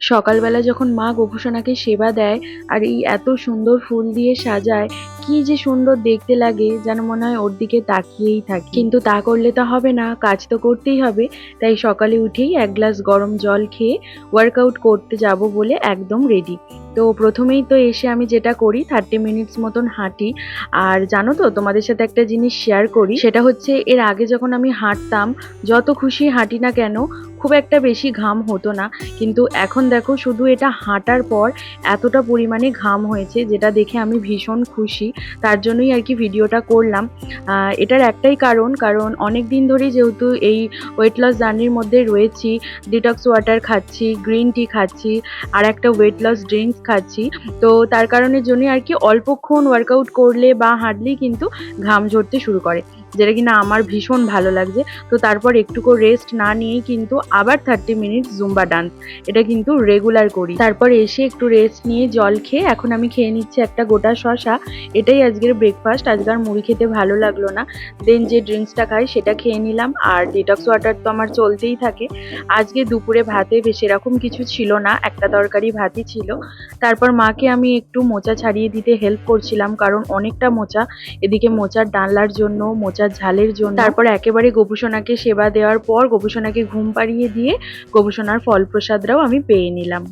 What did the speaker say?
সকালবেলা যখন মা গোপুসোনাকে সেবা দেয় আর এই এত সুন্দর ফুল দিয়ে সাজায়, কি যে সুন্দর দেখতে লাগে, যেন মনে হয় ওর দিকে তাকিয়েই থাকি। কিন্তু তা করলে তো হবে না, কাজ তো করতেই হবে। তাই সকালে উঠেই এক গ্লাস গরম জল খেয়ে ওয়ার্কআউট করতে যাব বলে একদম রেডি। তো প্রথমেই তো এসে আমি যেটা করি 30 মিনিটস মতন হাঁটি। আর জানো তো, তোমাদের সাথে একটা জিনিস শেয়ার করি, সেটা হচ্ছে এর আগে যখন আমি হাঁটতাম, যত খুশি হাঁটি না কেন, খুব একটা বেশি ঘাম হতো না। কিন্তু এখন দেখো, শুধু এটা হাঁটার পর এতটা পরিমাণে ঘাম হয়েছে, যেটা দেখে আমি ভীষণ খুশি। তার জন্যই আর কি ভিডিওটা করলাম। এটার একটাই কারণ অনেক দিন ধরেই যেহেতু এই ওয়েট লস জার্নির মধ্যে রয়েছি, ডিটক্স ওয়াটার খাচ্ছি, গ্রিন টি খাচ্ছি, আর একটা ওয়েট লস ড্রিঙ্কস খাচ্ছি। তো তার কারণের জন্যই আর কি অল্পক্ষণ ওয়ার্কআউট করলে বা হাঁটলেই কিন্তু ঘাম ঝরতে শুরু করে, যেটা কিনা আমার ভীষণ ভালো লাগছে। তো তারপর একটুকু রেস্ট না নিয়েই কিন্তু আবার 30 মিনিট জুম্বা ডান্স, এটা কিন্তু রেগুলার করি। তারপর এসে একটু রেস্ট নিয়ে জল খেয়ে এখন আমি খেয়ে নিচ্ছি একটা গোটা শশা। এটাই আজকের ব্রেকফাস্ট। আজকে আর মুড়ি খেতে ভালো লাগলো না, দেন যে ড্রিঙ্কসটা খাই সেটা খেয়ে নিলাম। আর ডিটক্স ওয়াটার তো আমার চলতেই থাকে। আজকে দুপুরে ভাতে বেশ এরকম কিছু ছিল না, একটা তরকারি ভাতই ছিল। তারপর মাকে আমি একটু মোচা ছাড়িয়ে দিতে হেল্প করছিলাম, কারণ অনেকটা মোচা, এদিকে মোচার ডালনার জন্য, মোচার ঝালের জন্য। তারপর একেবারে গোপুসোনাকে সেবা দেওয়ার পর গোপুসোনাকে ঘুম পাড়িয়ে দিয়ে গোপুসোনার ফল প্রসাদরাও আমি পেয়ে নিলাম।